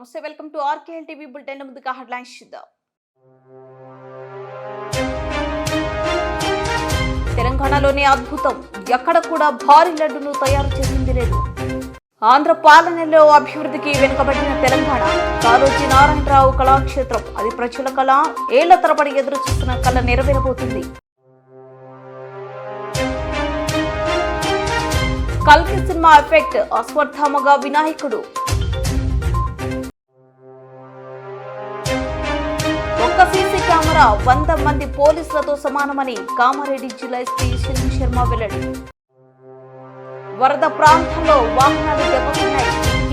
నమస్తే, welcome to ఆర్కేఎల్ TV bulletin. ముందుగా headlines చూద్దాం. తెలంగాణలోని అద్భుతం, ఎక్కడ కూడా భారీ లడ్డును తయారు చేసింది లేదు. ఆంధ్ర పాలనలో అభివృద్ధికి వెనుకబడిన తెలంగాణ. కాళోజీ నారాయణరావు కళాక్షేత్రం, అది ప్రజల కళ. ఏళ్ల తరబడి ఎదురు చూస్తున్న కళ నెరవేరబోతుంది. కల్కి సినిమా ఎఫెక్ట్, అశ్వత్థామగా వినాయకుడు. ఒక్క సీసీ కెమెరా 100 మంది పోలీసులతో సమానమని కామారెడ్డి జిల్లా ఎస్పీ శిల్పి శర్మ వెల్లడి. వరద ప్రాంతంలో వాహనాలు దెబ్బతిన్నాయి,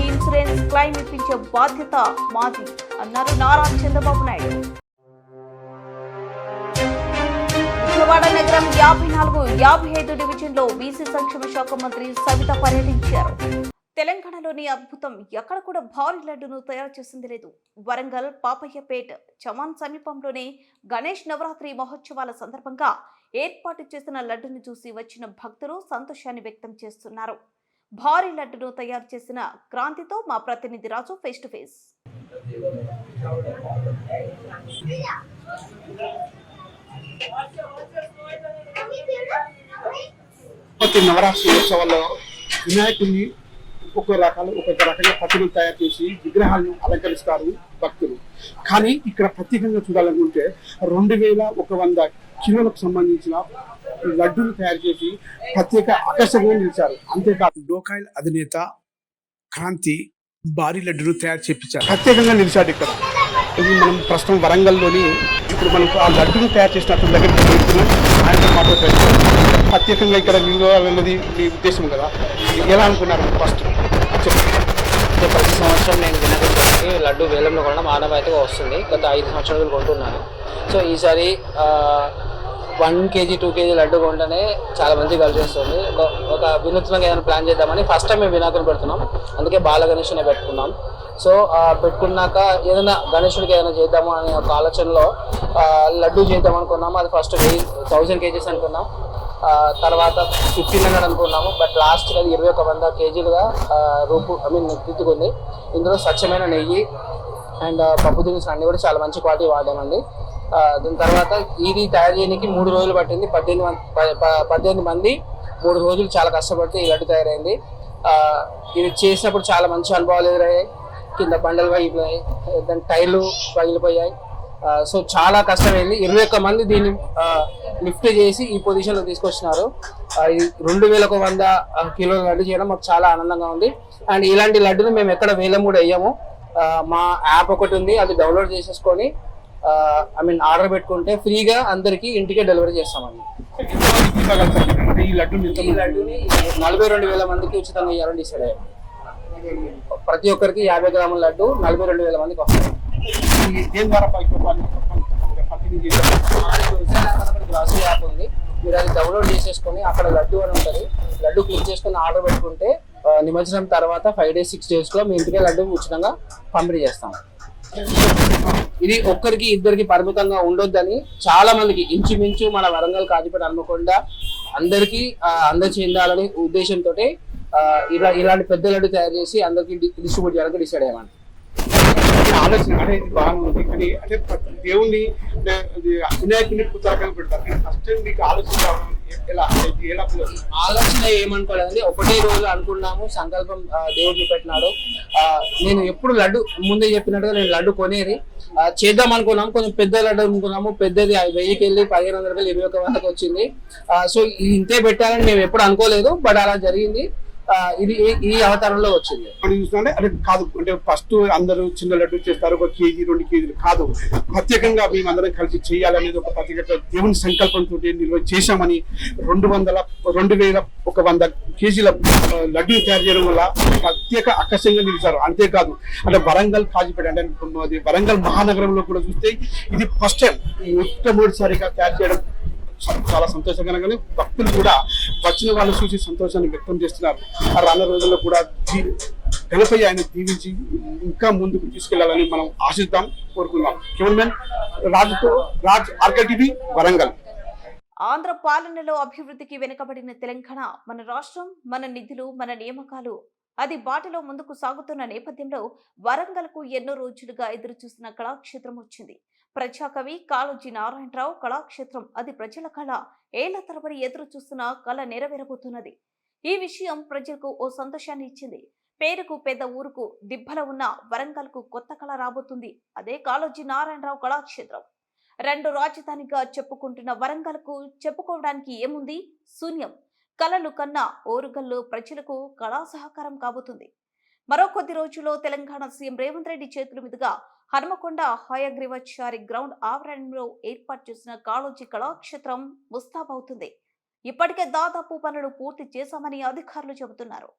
ఇన్సూరెన్స్ క్లెయిమ్ ఇప్పించే బాధ్యత మాది అన్నారు నారా చంద్రబాబు నాయుడు. విజయవాడ నగరం 54, 55 డివిజన్లో బీసీ సంక్షేమ శాఖ మంత్రి సవిత పర్యటించారు. తెలంగాణలోని అద్భుతం, ఎక్కడ కూడా భారీ లడ్డును తయారు చేసింది లేదు. వరంగల్ పాపయ్యపేట్ చమాన్ సమీపంలోనే గణేష్ నవరాత్రి మహోత్సవాల సందర్భంగా ఏర్పాటు చేసిన లడ్డును చూసి వచ్చిన భక్తులు సంతోషాన్ని వ్యక్తం చేస్తున్నారు. భారీ లడ్డును తయారు చేసిన క్రాంతితో మా ప్రతినిధి రాజు ఫేస్ టు ఫేస్. నవరాత్రి ఉత్సవాల్లో వినాయకుడిని ఒక్కొక్క రకంగా ప్రతిమలు తయారు చేసి విగ్రహాలను అలంకరిస్తారు భక్తులు. కానీ ఇక్కడ ప్రత్యేకంగా చూడాలనుకుంటే 2100 కిలోలకు సంబంధించిన లడ్డూలు తయారు చేసి ప్రత్యేక ఆకర్షణగా నిలిచారు. అంతేకాదు డోకాయిల్ అధినేత క్రాంతి భారీ లడ్డూలు తయారు చేపించారు, ప్రత్యేకంగా నిలిచాడు ఇక్కడ. ఇది మనం ప్రస్తుతం వరంగల్లోని ఇప్పుడు మనం ఆ లడ్డూలు తయారు చేసినట్టు దగ్గరికి వెళ్తున్నాం. ఆయనతో మాట్లాడుతున్నాం. ప్రత్యేకంగా ఇక్కడ వెళ్ళేది మీ ఉద్దేశం కదా, ఎలా అనుకున్నారు? ఫస్ట్ ప్రతి సంవత్సరం నేను వినాయకుడికి లడ్డు వేలంలో కొనడం ఆనవాయితీగా వస్తుంది. గత 5 సంవత్సరాలు కొంటున్నాను. సో ఈసారి 1 కేజీ 2 కేజీ లడ్డు కొంటేనే చాలా మంచి కలిసి వస్తుంది. ఒక వినూత్నంగా ఏదైనా ప్లాన్ చేద్దామని ఫస్ట్ టైం మేము వినాయకుని పెడుతున్నాం. అందుకే బాల గణేషుని పెట్టుకున్నాం. సో పెట్టుకున్నాక ఏదైనా గణేషుడికి ఏదైనా చేద్దాము అనే ఒక ఆలోచనలో లడ్డు చేద్దాం అనుకున్నాము. అది ఫస్ట్ 1000 కేజీస్ అనుకున్నాం, తర్వాత 1500 అనుకున్నాము. బట్ లాస్ట్ అది 2100 కేజీలుగా దిద్దుకుంది. ఇందులో స్వచ్ఛమైన నెయ్యి అండ్ పప్పు దినుసులు అన్నీ కూడా చాలా మంచి క్వాలిటీ వాడామండి. దాని తర్వాత ఇది తయారు చేయడానికి 3 రోజులు పట్టింది. 18 మంది 3 రోజులు చాలా కష్టపడితే ఈ లడ్డు తయారైంది. ఇది చేసినప్పుడు చాలా మంచి అనుభవాలు ఎదురయ్యాయి. కింద బండలు పగిలిపోయాయి, దాని టైర్లు పగిలిపోయాయి. సో చాలా కష్టమైంది. 21 మంది దీన్ని లిఫ్ట్ చేసి ఈ పొజిషన్లో తీసుకొచ్చినారు. 2100 కిలోల లడ్డు చేయడం మాకు చాలా ఆనందంగా ఉంది. అండ్ ఇలాంటి లడ్డును మేము ఎక్కడ వేలం కూడా వేయము. మా యాప్ ఒకటి ఉంది, అది డౌన్లోడ్ చేసేసుకొని ఆర్డర్ పెట్టుకుంటే ఫ్రీగా అందరికీ ఇంటికే డెలివరీ చేస్తామండి. ఈ లడ్డుని 42,000 మందికి ఉచితంగా ఇవ్వాలని డిసైడ్ అయ్యాం. ప్రతి ఒక్కరికి 50 గ్రాముల లడ్డు 42,000 మందికి వస్తుంది. గ్రాసరీ యాప్ ఉంది, మీరు అది డౌన్లోడ్ చేసేసుకొని అక్కడ లడ్డు అని ఉంటుంది, లడ్డు క్లిక్ చేసుకొని ఆర్డర్ పెట్టుకుంటే నిమజ్జనం తర్వాత 5 days 6 days మీ ఇంటికే లడ్డు ఉచితంగా పంపిణీ చేస్తాం. ఇది ఒక్కరికి 2కి పరిమితంగా ఉండొద్దని చాలా మందికి, ఇంచుమించు మన వరంగల్ కాజీపేట హన్మకొండ అందరికీ అందచేయాలని ఉద్దేశంతో ఇలాంటి పెద్ద లడ్డు తయారు చేసి అందరికి డిస్ట్రిబ్యూట్ చేయాలని డిసైడ్ అయ్యామండి. ఆలోచన అనేది బాగుంది. కానీ అంటే దేవుణ్ణి వినాయకుడిని పుస్తకంగా పెడతారు. ఫస్ట్ మీకు ఆలోచన ఏమనుకోలేదండి, ఒకటే రోజు అనుకున్నాము, సంకల్పం దేవుడిని పెట్టినాడు. నేను ఎప్పుడు లడ్డు ముందే చెప్పినట్టుగా నేను లడ్డు కొనేది చేద్దాం అనుకున్నాము. కొంచెం పెద్ద లడ్డు అనుకున్నాము, పెద్దది 1000కి వెళ్ళి 1500 వెళ్ళి 21,000 వచ్చింది. సో ఇంతే పెట్టాలని మేము ఎప్పుడు అనుకోలేదు, బట్ అలా జరిగింది. ఇది ఈ అవతారంలో వచ్చింది. అంటే కాదు, అంటే ఫస్ట్ అందరూ చిన్న లడ్డు చేస్తారు, 1 కేజీ 2 కేజీలు కాదు, ప్రత్యేకంగా మేమందరం కలిసి చేయాలనేది ఒక ప్రత్యేక దేవుని సంకల్పంతో చేశామని 2100 కేజీల లడ్డూలు తయారు చేయడం వల్ల ప్రత్యేక ఆకర్షణగా నిలిచారు. అంతేకాదు అంటే వరంగల్ కాజీపేట అంటే వరంగల్ మహానగరంలో కూడా చూస్తే ఇది ఫస్ట్ టైం, మొట్టమొదటిసారిగా తయారు చేయడం చాలా సంతోషకరంగానే భక్తులు కూడా వచ్చిన వాళ్ళు చూసి సంతోషాన్ని వ్యక్తం చేస్తున్నారు. రానున్న రోజుల్లో కూడా గణపతి ఆయన దీవించి ఇంకా ముందుకు తీసుకెళ్లాలని మనం ఆశిద్దాం, కోరుకుందాం. కెమెరామెన్ రాజుతో రాజ్, ఆర్కేఎల్ టీవీ, వరంగల్. ఆంధ్ర పాలనలో అభివృద్ధికి వెనుకబడిన తెలంగాణ. మన రాష్ట్రం, మన నిధులు, మన నియామకాలు అది బాటలో ముందుకు సాగుతున్న నేపథ్యంలో వరంగల్కు ఎన్నో రోజులుగా ఎదురుచూస్తున్న కళాక్షేత్రం వచ్చింది. ప్రజాకవి కాళోజీ నారాయణరావు కళాక్షేత్రం అది ప్రజల కళ. ఏళ్ల తరబడి ఎదురు చూస్తున్న కళ నెరవేరబోతున్నది. ఈ విషయం ప్రజలకు ఓ సంతోషాన్ని ఇచ్చింది. పేరుకు పెద్ద ఊరుకు దిబ్బల ఉన్న వరంగల్కు కొత్త కళ రాబోతుంది. అదే కాళోజీ నారాయణరావు కళాక్షేత్రం. 2 రాజధానిగా చెప్పుకుంటున్న వరంగల్కు చెప్పుకోవడానికి ఏముంది? శూన్యం. కళలు కన్నా ఓరుగల్లు ప్రజలకు కళా సహకారం కాబోతుంది. మరో కొద్ది రోజుల్లో తెలంగాణ సీఎం రేవంత్ రెడ్డి చేతుల మీదుగా హనుమకొండ హయగ్రీవాచారి గ్రౌండ్ ఆవరణలో ఏర్పాటు చేసిన కాళోజీ కళాక్షేత్రం ముస్తాబవుతుంది. ఇప్పటికే దాదాపు పనులు పూర్తి చేశామని అధికారులు చెబుతున్నారు.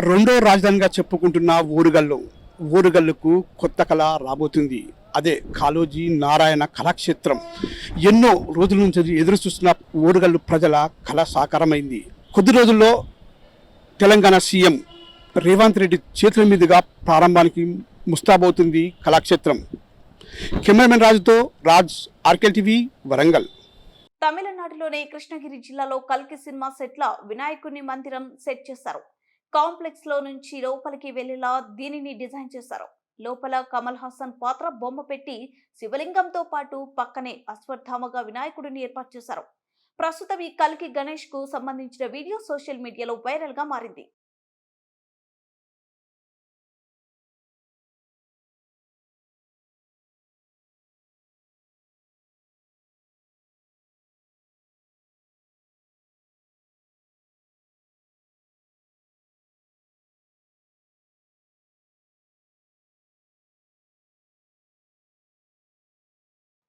రెండో రాజధానిగా చెప్పుకుంటున్న ఓరుగల్లుకు కొత్త కళ రాబోతుంది. అదే కాళోజీ నారాయణ కళాక్షేత్రం. ఎన్నో రోజుల నుంచి ఎదురు చూస్తున్న ఓరుగల్లు ప్రజల కళ సాకారమైంది. కొద్ది రోజుల్లో తెలంగాణ సీఎం రేవంత్ రెడ్డి చేతుల మీదుగా ప్రారంభానికి ముస్తాబవుతుంది కళాక్షేత్రం. కెమెరామెన్ రాజుతో రాజ్, ఆర్కెల్ టీవీ, వరంగల్. తమిళనాడులోని కృష్ణగిరి జిల్లాలో కల్కి సినిమా సెట్ల వినాయకుని మందిరం సెట్ చేశారు. కాంప్లెక్స్ లో నుంచి లోపలికి వెళ్లేలా దీనిని డిజైన్ చేశారు. లోపల కమల్ హాసన్ పాత్ర బొమ్మ పెట్టి శివలింగంతో పాటు పక్కనే అశ్వత్థామగా వినాయకుడిని ఏర్పాటు చేశారు. ప్రస్తుతం ఈ కల్కి గణేష్ కు సంబంధించిన వీడియో సోషల్ మీడియాలో వైరల్ గా మారింది.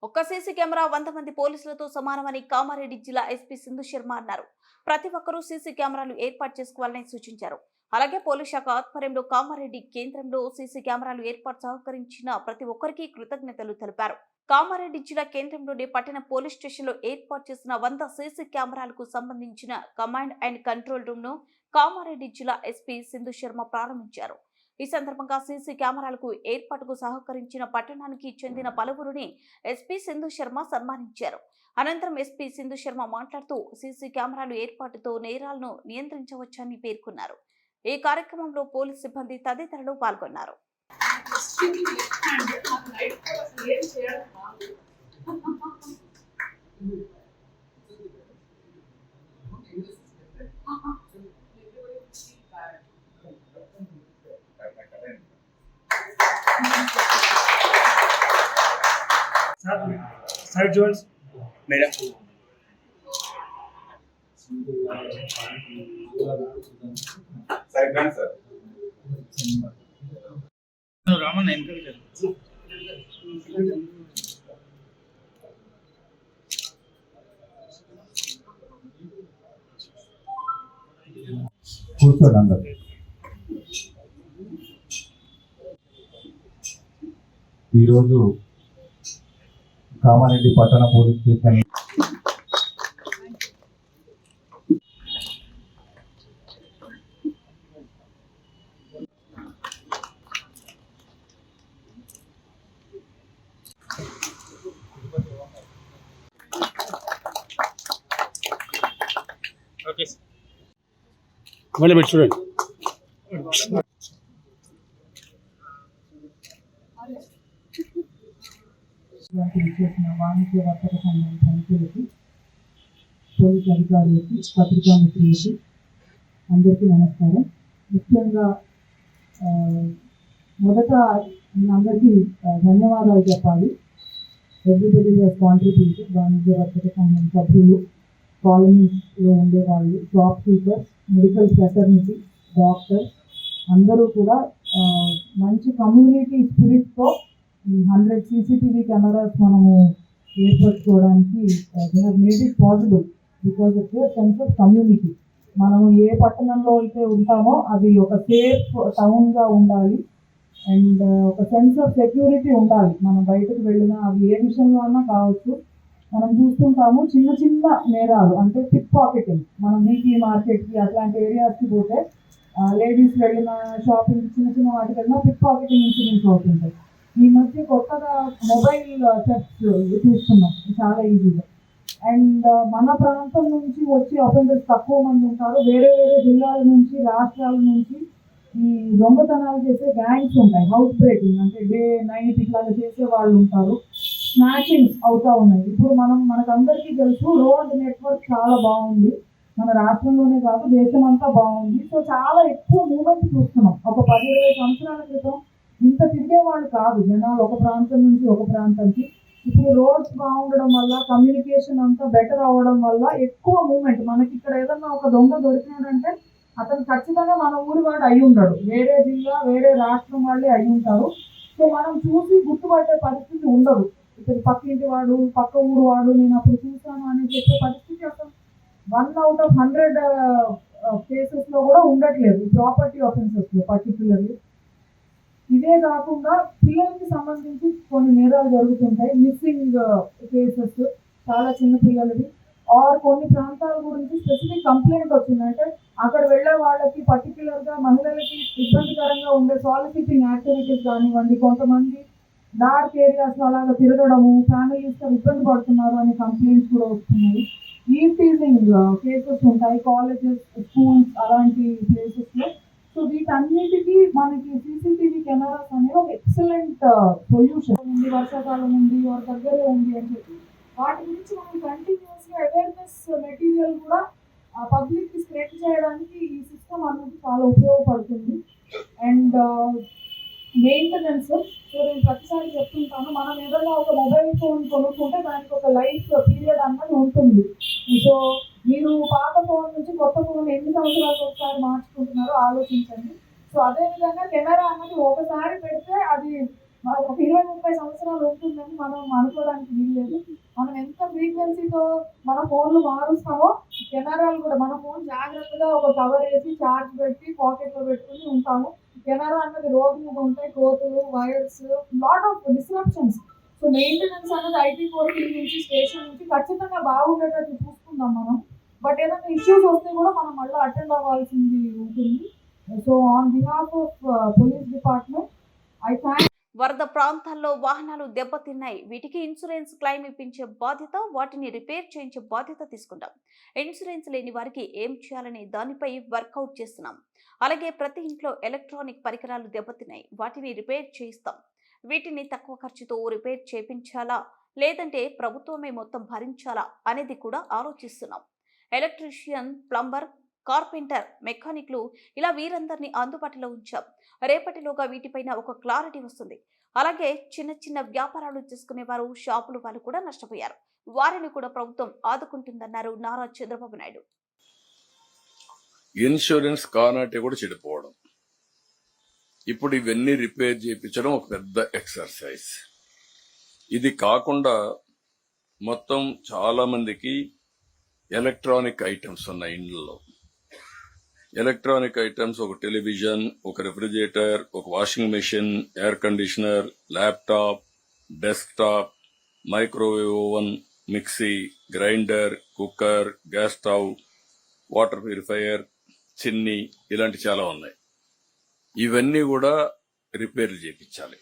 ఒక్క సీసీ కెమెరా 100 మంది పోలీసులతో సమానమని కామారెడ్డి జిల్లా ఎస్పీ సింధు శర్మ అన్నారు. ప్రతి ఒక్కరూ సీసీ కెమెరాలు ఏర్పాటు చేసుకోవాలని సూచించారు. అలాగే పోలీస్ శాఖ ఆధ్వర్యంలో కామారెడ్డి కేంద్రంలో సీసీ కెమెరాలు ఏర్పాటు సహకరించిన ప్రతి ఒక్కరికి కృతజ్ఞతలు తెలిపారు. కామారెడ్డి జిల్లా కేంద్రంలోని పట్టణ పోలీస్ స్టేషన్లో ఏర్పాటు చేసిన 100 సీసీ కెమెరాలకు సంబంధించిన కమాండ్ అండ్ కంట్రోల్ రూమ్ ను కామారెడ్డి జిల్లా ఎస్పీ సింధు శర్మ ప్రారంభించారు. ఈ సందర్భంగా సీసీ కెమెరాలకు ఏర్పాటుకు సహకరించిన పట్టణానికి చెందిన పలువురిని ఎస్పీ సింధు శర్మ సన్మానించారు. అనంతరం ఎస్పీ సింధు శర్మ మాట్లాడుతూ సీసీ కెమెరాలు ఏర్పాటుతో నేరాలను నియంత్రించవచ్చని పేర్కొన్నారు. ఈ కార్యక్రమంలో పోలీసు సిబ్బంది తదితరులు పాల్గొన్నారు. Side joints. Madam. Side run, sir. No, Raman encourage. కూర్చోండి అందరు. ఈరోజు కామారెడ్డి పట్టణ పోలీస్ స్టేషన్ Okay. మళ్ళీ పెట్టి చూడండి. చేసిన వాణిజ్య వర్తక సంఘం సమితులకి, పోలీస్ అధికారులకి, పత్రికా మిత్రులకి అందరికీ నమస్కారం. ముఖ్యంగా మొదట అందరికీ ధన్యవాదాలు చెప్పాలి. Everybody was contributed. వాణిజ్య వర్తక సంఘం సభ్యులు, కాలనీస్లో ఉండేవాళ్ళు, shopkeepers, medical fraternity, doctors అందరూ కూడా మంచి కమ్యూనిటీ స్పిరిట్తో 100 CCTV కెమెరాస్ మనము ఏర్పరచుకోవడానికి they have made it possible because of the sense of community. మనము ఏ పట్టణంలో అయితే ఉంటామో అది ఒక సేఫ్ టౌన్గా ఉండాలి అండ్ ఒక సెన్స్ ఆఫ్ సెక్యూరిటీ ఉండాలి. మనం బయటకు వెళ్ళినా అవి ఏ విషయంలో అన్నా కావచ్చు. మనం చూస్తుంటాము చిన్న చిన్న నేరాలు, అంటే పిక్ పాకెటింగ్. మనం వీక్లీ మార్కెట్కి అట్లాంటి ఏరియాస్కి పోతే లేడీస్ వెళ్ళిన షాపింగ్ చిన్న చిన్న వాటికి వెళ్ళినా పిక్ పాకెటింగ్ ఇన్సిడెంట్స్ అవుతుంటాయి. ఈ మధ్య కొత్తగా మొబైల్ థెఫ్ట్స్ చూస్తున్నాం చాలా ఈజీగా. అండ్ మన ప్రాంతం నుంచి వచ్చి అఫెండర్స్ తక్కువ మంది ఉంటారు. వేరే వేరే జిల్లాల నుంచి, రాష్ట్రాల నుంచి ఈ దొంగతనాలు చేసే గ్యాంగ్స్ ఉంటాయి. హౌస్ బ్రేకింగ్ అంటే డే నైట్ ఇట్లాగా చేసే వాళ్ళు ఉంటారు. స్నాచింగ్స్ అవుతా ఉన్నాయి. ఇప్పుడు మనకందరికీ తెలుసు రోడ్ నెట్వర్క్ చాలా బాగుంది. మన రాష్ట్రంలోనే కాదు దేశం అంతా బాగుంది. సో చాలా ఎక్కువ మూమెంట్ చూస్తున్నాం. ఒక 10-20 సంవత్సరాల క్రితం ఇంత తిరిగేవాళ్ళు కాదు జనాలు ఒక ప్రాంతం నుంచి ఒక ప్రాంతానికి. ఇప్పుడు రోడ్స్ బాగుండడం వల్ల, కమ్యూనికేషన్ అంతా బెటర్ అవ్వడం వల్ల ఎక్కువ మూమెంట్. మనకి ఇక్కడ ఏదన్నా ఒక దొంగ దొరికినాడంటే అతను ఖచ్చితంగా మన ఊరి వాడు అయి ఉండడు, వేరే జిల్లా వేరే రాష్ట్రం వాళ్ళే అయి ఉంటారు. సో మనం చూసి గుర్తుపట్టే పరిస్థితి ఉండదు. ఇతను పక్కింటి వాడు, పక్క ఊరు వాడు, నేను అప్పుడు చూసాను అని చెప్పే పరిస్థితి అసలు 1 out of 100 కేసెస్లో కూడా ఉండట్లేదు, ప్రాపర్టీ ఆఫెన్సెస్లో పర్టికులర్లీ. ఇదే కాకుండా పిల్లలకి సంబంధించి కొన్ని నేరాలు జరుగుతుంటాయి. మిస్సింగ్ కేసెస్ చాలా చిన్న పిల్లలవి. ఆర్ కొన్ని ప్రాంతాల గురించి స్పెసిఫిక్ కంప్లైంట్ వచ్చిందంటే అక్కడ వెళ్ళే వాళ్ళకి పర్టికులర్గా మహిళలకి ఇబ్బందికరంగా ఉండే సాలిసిటింగ్ యాక్టివిటీస్ కానివ్వండి, కొంతమంది డార్క్ ఏరియాస్లో అలాగా తిరగడము, ఫ్యామిలీస్తో ఇబ్బంది పడుతున్నారు అనే కంప్లైంట్స్ కూడా వస్తున్నాయి. ఈ టీజింగ్ కేసెస్ ఉంటాయి కాలేజెస్, స్కూల్స్ అలాంటి ప్లేసెస్లో. సో వీటన్నిటికీ మనకి CCTV కెమెరాస్ అనేవి ఒక ఎక్సలెంట్ సొల్యూషన్ ఉంది. వర్షాకాలం ఉంది, వారి దగ్గరే ఉంది అని చెప్పి వాటి గురించి మనం కంటిన్యూస్గా అవేర్నెస్ మెటీరియల్ కూడా పబ్లిక్కి స్ప్రెడ్ చేయడానికి ఈ సిస్టమ్ అనేది చాలా ఉపయోగపడుతుంది. And maintenance. సో నేను ప్రతిసారి చెప్తుంటాను, మనం ఏదైనా ఒక మొబైల్ ఫోన్ కొనుక్కుంటే దానికి ఒక లైఫ్ పీరియడ్ అన్నది ఉంటుంది. సో మీరు పాత ఫోన్ నుంచి కొత్త ఫోన్ ఎన్ని సంవత్సరాలకు ఒకసారి మార్చుకుంటున్నారో ఆలోచించండి. సో అదేవిధంగా కెమెరా అన్నది ఒకసారి పెడితే అది ఒక 20-30 సంవత్సరాలు ఉంటుందని మనం అనుకోవడానికి వీల్లేదు. మనం ఎంత ఫ్రీక్వెన్సీతో మన ఫోన్లు మారుస్తామో కెమెరాలు కూడా, మన ఫోన్ జాగ్రత్తగా ఒక కవర్ వేసి ఛార్జ్ పెట్టి పాకెట్లో పెట్టుకుని ఉంటాము. కెమెరా అన్నది రోడ్డు మీద ఉంటాయి, కోతులు, wires, lot of disruptions. So maintenance అన్నది ఐటీ కోర్టుల నుంచి, స్టేషన్ నుంచి ఖచ్చితంగా బాగుండేటట్టు చూసుకుందాం మనం. బట్ ఏదైనా ఇష్యూస్ వస్తే కూడా మనం మళ్ళీ అటెండ్ అవ్వాల్సింది ఉంటుంది. So on behalf of police department I thank. వరద ప్రాంతాల్లో వాహనాలు దెబ్బతిన్నాయి. వీటికి ఇన్సూరెన్స్ క్లెయిమ్ ఇప్పించే బాధ్యత, వాటిని రిపేర్ చేయించే బాధ్యత తీసుకుంటాం. ఇన్సూరెన్స్ లేని వారికి ఏం చేయాలని దానిపై వర్కౌట్ చేస్తున్నాం. అలాగే ప్రతి ఇంట్లో ఎలక్ట్రానిక్ పరికరాలు దెబ్బతిన్నాయి, వాటిని రిపేర్ చేయిస్తాం. వీటిని తక్కువ ఖర్చుతో రిపేర్ చేయించాలా లేదంటే ప్రభుత్వమే మొత్తం భరించాలా అనేది కూడా ఆలోచిస్తున్నాం. ఎలక్ట్రీషియన్, ప్లంబర్, కార్పెంటర్, మెకానిక్లు ఇలా వీరందరినీ అందుబాటులో ఉంచాం. రేపటిలోగా వీటిపైన ఒక క్లారిటీ వస్తుంది. అలాగే చిన్న చిన్న వ్యాపారాలు చేసుకునే వారు, షాపులు వాళ్ళు కూడా నష్టపోయారు. వారిని కూడా ప్రభుత్వం ఆదుకుంటుందన్నారు నారా చంద్రబాబు నాయుడు. ఇన్సూరెన్స్ కానాటి కూడా చెడిపోవడం, ఇప్పుడు ఇవన్నీ రిపేర్ చేయించడం ఒక పెద్ద ఎక్సర్సైజ్. ఇది కాకుండా మొత్తం చాలా మందికి ఎలక్ట్రానిక్ ఐటమ్స్ ఉన్నాయి ఇండ్లలో. ఎలక్ట్రానిక్ ఐటమ్స్, ఒక టెలివిజన్, ఒక రెఫ్రిజిరేటర్, ఒక washing machine, air conditioner, laptop, desktop, microwave oven, mixie, grinder, cooker, gas stove, water purifier, చిన్ని, ఇలాంటి చాలా ఉన్నాయి. ఇవన్నీ కూడా రిపేర్లు చేయించాలి.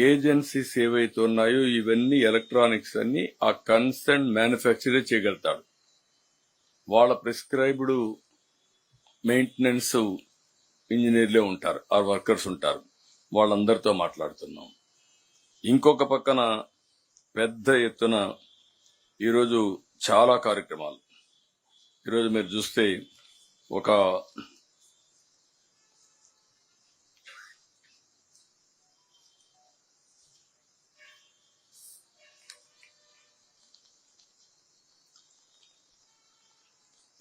ఏజెన్సీస్ ఏవైతే ఉన్నాయో ఇవన్నీ ఎలక్ట్రానిక్స్ అన్ని ఆ కన్సర్న్ మ్యానుఫ్యాక్చరర్ చేయగలుగుతాడు. వాళ్ళ ప్రిస్క్రైబ్డ్ మెయింటెనెన్స్ ఇంజనీర్లే ఉంటారు, ఆ వర్కర్స్ ఉంటారు. వాళ్ళందరితో మాట్లాడుతున్నాం. ఇంకొక పక్కన పెద్ద ఎత్తున ఈరోజు చాలా కార్యక్రమాలు. ఈరోజు మీరు చూస్తే ఒక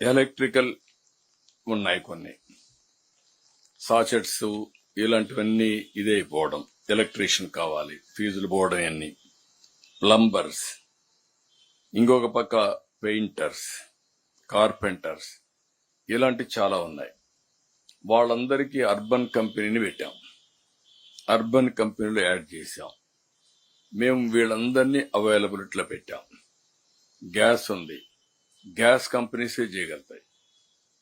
ఎలక్ట్రికల్ ఉన్నాయి, కొన్ని సాచెట్స్ ఇలాంటివన్నీ ఇదే పోవడం, ఎలక్ట్రీషియన్ కావాలి, ఫీజులు పోవడం, అన్ని ప్లంబర్స్, ఇంకొక పక్క పెయింటర్స్, కార్పెంటర్స్, ఇలాంటి చాలా ఉన్నాయి. వాళ్ళందరికీ అర్బన్ కంపెనీని పెట్టాం, అర్బన్ కంపెనీలో యాడ్ చేశాం. మేము వీళ్ళందరినీ అవైలబిలిటీలో పెట్టాం. గ్యాస్ ఉంది, గ్యాస్ కంపెనీసే చేయగలుగుతాయి.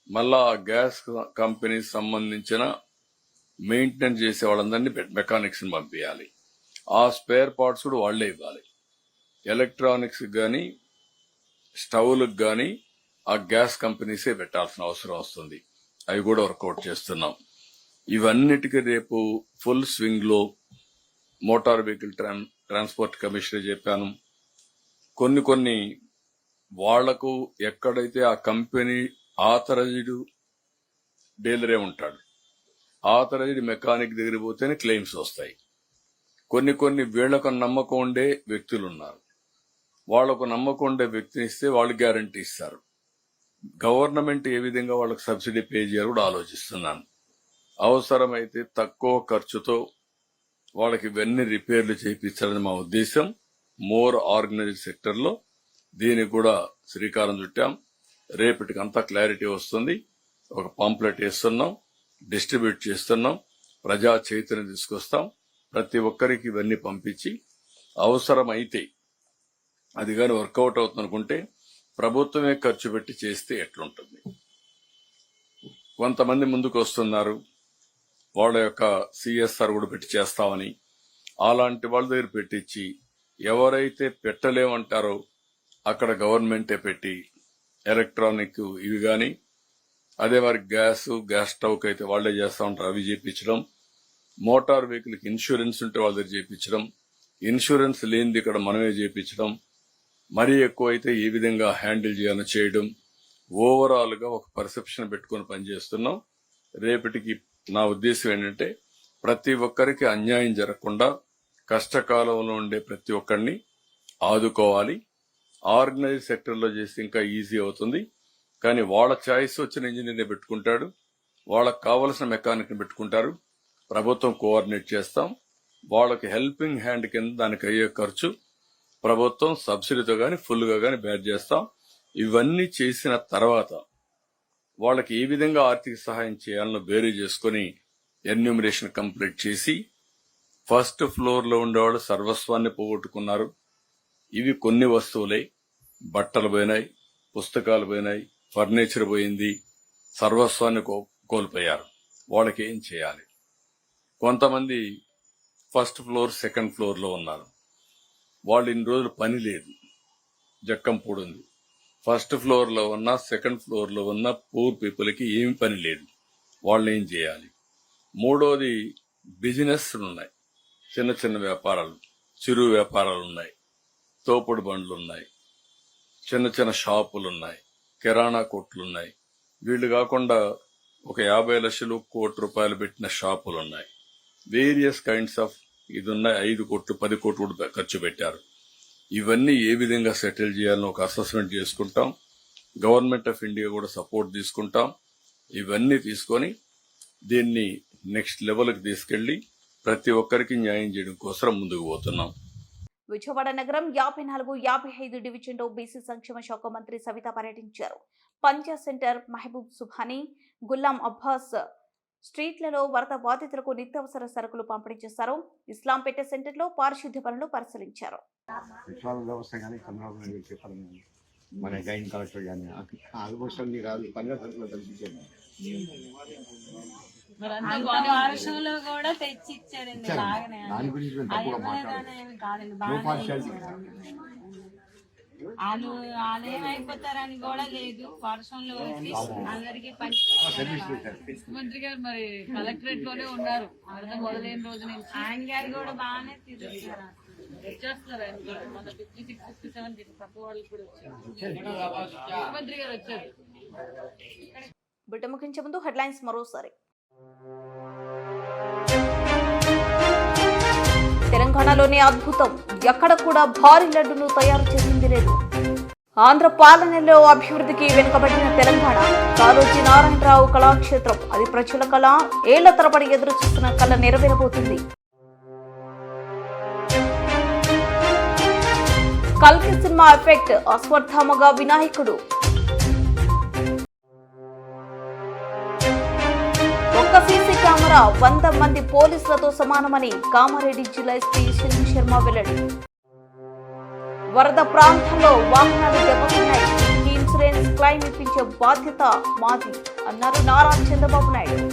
మళ్ళా ఆ గ్యాస్ కంపెనీకి సంబంధించిన మెయింటెనెన్స్ చేసే వాళ్ళందరినీ మెకానిక్స్ ని పంపించాలి. ఆ స్పేర్ పార్ట్స్ కూడా వాళ్లే ఇవ్వాలి. ఎలక్ట్రానిక్స్ గానీ స్టవ్లకు గానీ ఆ గ్యాస్ కంపెనీసే పెట్టాల్సిన అవసరం వస్తుంది. అవి కూడా వర్కౌట్ చేస్తున్నాం. ఇవన్నిటికీ రేపు ఫుల్ స్వింగ్ లో మోటార్ వెహికల్ ట్రాన్స్పోర్ట్ కమిషనర్ చెప్పాను. కొన్ని వాళ్లకు ఎక్కడైతే ఆ కంపెనీ ఆథరైజ్డ్ డీలరే ఉంటాడు, ఆథరైజ్డ్ మెకానిక్ దగ్గర పోతేనే క్లెయిమ్స్ వస్తాయి. కొన్ని వీళ్లకు నమ్మకం ఉండే వ్యక్తులు ఉన్నారు. వాళ్లకు నమ్మకం ఉండే వ్యక్తిని ఇస్తే వాళ్ళు గ్యారంటీ ఇస్తారు. గవర్నమెంట్ ఏ విధంగా వాళ్ళకి సబ్సిడీ పే చేయాలో కూడా ఆలోచిస్తున్నాను. అవసరమైతే తక్కువ ఖర్చుతో వాళ్ళకి ఇవన్నీ రిపేర్లు చేయించాలని మా ఉద్దేశం. మోర్ ఆర్గనైజ్డ్ సెక్టర్ లో దీనికి కూడా శ్రీకారం చుట్టాం. రేపటికి అంతా క్లారిటీ వస్తుంది. ఒక పాంప్లెట్ వేస్తున్నాం, డిస్ట్రిబ్యూట్ చేస్తున్నాం, ప్రజా చైతన్యం తీసుకొస్తాం. ప్రతి ఒక్కరికి ఇవన్నీ పంపించి అవసరమైతే అది కానీ వర్కౌట్ అవుతుంది అనుకుంటే ప్రభుత్వమే ఖర్చు పెట్టి చేస్తే ఎట్లుంటుంది. కొంతమంది ముందుకు వస్తున్నారు, వాళ్ళ యొక్క సిఎస్ఆర్ కూడా పెట్టి చేస్తామని. అలాంటి వాళ్ళ దగ్గర పెట్టించి ఎవరైతే పెట్టలేమంటారో అక్కడ గవర్నమెంటే పెట్టి ఎలక్ట్రానిక్ ఇవి గాని, అదే మరి గ్యాస్ స్టవ్ అయితే వాళ్లే చేస్తా ఉంటారు, అవి చేయించడం. మోటార్ వెహికల్ కి ఇన్సూరెన్స్ ఉంటే వాళ్ళ దగ్గర చేయించడం, ఇన్సూరెన్స్ లేనిది ఇక్కడ మనమే చేయించడం. మరీ ఎక్కువ అయితే ఏ విధంగా హ్యాండిల్ చేయాలో చేయడం. ఓవరాల్ గా ఒక పర్సెప్షన్ పెట్టుకుని పనిచేస్తున్నాం. రేపటికి నా ఉద్దేశం ఏంటంటే ప్రతి ఒక్కరికి అన్యాయం జరగకుండా కష్టకాలంలో ఉండే ప్రతి ఒక్కరిని ఆదుకోవాలి. ఆర్గనైజ్ సెక్టర్ లో చేస్తే ఇంకా ఈజీ అవుతుంది. కానీ వాళ్ళ చాయిస్ వచ్చిన ఇంజనీర్ని పెట్టుకుంటాడు, వాళ్ళకి కావలసిన మెకానిక్ ని పెట్టుకుంటారు. ప్రభుత్వం కోఆర్డినేట్ చేస్తాం. వాళ్ళకి హెల్పింగ్ హ్యాండ్ కింద దానికి అయ్యే ఖర్చు ప్రభుత్వం సబ్సిడీతో గాని ఫుల్ గా గాని బేర్ చేస్తాం. ఇవన్నీ చేసిన తర్వాత వాళ్ళకి ఏ విధంగా ఆర్థిక సహాయం చేయాలనో బేరీ చేసుకుని ఎన్యూమరేషన్ కంప్లీట్ చేసి, ఫస్ట్ ఫ్లోర్ లో ఉండేవాళ్ళు సర్వస్వాన్ని పోగొట్టుకున్నారు. ఇవి కొన్ని వస్తువులే, బట్టలు పోయినాయి, పుస్తకాలు పోయినాయి, ఫర్నిచర్ పోయింది, సర్వస్వాన్ని కోల్పోయారు. వాళ్ళకి ఏం చేయాలి? కొంతమంది ఫస్ట్ ఫ్లోర్ సెకండ్ ఫ్లోర్ లో ఉన్నారు. వాళ్ళు ఇన్ని రోజులు పని లేదు, జక్కంపూడి ఉంది. ఫస్ట్ ఫ్లోర్ లో ఉన్న సెకండ్ ఫ్లోర్ లో ఉన్న పూర్ పీపుల్ కి ఏమి పని లేదు. వాళ్ళు ఏం చేయాలి? మూడోది బిజినెస్ ఉన్నాయి, చిన్న చిన్న వ్యాపారాలు, చిరు వ్యాపారాలు ఉన్నాయి, తోపుడు బండ్లు ఉన్నాయి, చిన్న చిన్న షాపులున్నాయి, కిరాణా కొట్లున్నాయి. వీళ్ళు కాకుండా ఒక 50 లక్షలు, ₹1 కోటి పెట్టిన షాపులున్నాయి. వేరియస్ కైండ్స్ ఆఫ్ ఇదున్న 5 కోట్లు 10 కోట్లు కూడా ఖర్చు పెట్టారు. ఇవన్నీ ఏ విధంగా సెటిల్ చేయాలని ఒక అసెస్మెంట్ చేసుకుంటాం. గవర్నమెంట్ ఆఫ్ ఇండియా కూడా సపోర్ట్ తీసుకుంటాం. ఇవన్నీ తీసుకొని దీన్ని నెక్స్ట్ లెవెల్కి తీసుకెళ్లి ప్రతి ఒక్కరికి న్యాయం చేయడం కోసం ముందుకు పోతున్నాం. విజయవాడ నగరం 54, 55 డివిజన్లో బీసీ సంక్షేమ శాఖ మంత్రి సవిత పర్యటించారు. పంచాయత్ సెంటర్, మహబూబ్ సుభానీ, గుల్లాం అబ్బాస్ స్ట్రీట్లలో వరద బాధితులకు నిత్యావసర సరుకులు పంపిణీ చేశారు. ఇస్లాంపేట సెంటర్లో పారిశుద్ధ్య పనులు పరిశీలించారు. వ్యవస్థ కానీ చంద్రబాబు నాయుడు చెప్పడం కానీ మన గైన్ కలెక్టర్ కానీ ఆల్మోస్ట్ అన్ని కాదు 15 సరుకులు కల్పించారు. వర్షంలో కూడా తెచ్చి ఇచ్చారండి. దాని గురించి మేము తక్కువ వాళ్ళు ఏమైపోతారని కూడా లేదు. వర్షంలో వచ్చి అందరికి ముఖ్యమంత్రి గారు మరి కలెక్టరేట్ లోనే ఉన్నారు. అర్థం మొదలైన రోజు నుంచి ఆయన గారు కూడా బాగానే తీసుకొచ్చారు. వచ్చేస్తారు ఆయన కూడా. మన 56, 57 తక్కువ వాళ్ళు కూడా వచ్చారు. ముఖ్యమంత్రి గారు వచ్చారు. బిడ్డ ముగించే ముందు హెడ్లైన్స్ మరోసారి. తెలంగాణలోని అద్భుతం, ఎక్కడ కూడా భారీ లడ్డును తయారు చేసింది లేదు. ఆంధ్ర పాలనలో అభివృద్ధికి వెనుకబడిన తెలంగాణ. కాళోజీ నారాయణరావు కళాక్షేత్రం, అది ప్రజల కళ. ఏళ్ల తరబడి ఎదురు చూస్తున్న కళ నెరవేరబోతుంది. కల్కి సినిమా ఎఫెక్ట్, అశ్వత్థామగా వినాయకుడు. ఒక్క సీసీ కెమెరా 100 మంది పోలీసులతో సమానమని కామారెడ్డి జిల్లా ఎస్పీ శిల్పి శర్మ వెల్లడి. వరద ప్రాంతంలో వాహనాలు దెబ్బతిన్నాయి. ఇన్సూరెన్స్ క్లెయిమ్ ఇప్పించే బాధ్యత మాది అన్నారు నారా చంద్రబాబు నాయుడు.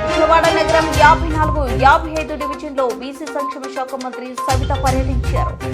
విజయవాడ నగరం 54, 55 డివిజన్లో బీసీ సంక్షేమ శాఖ మంత్రి సవిత పర్యటించారు.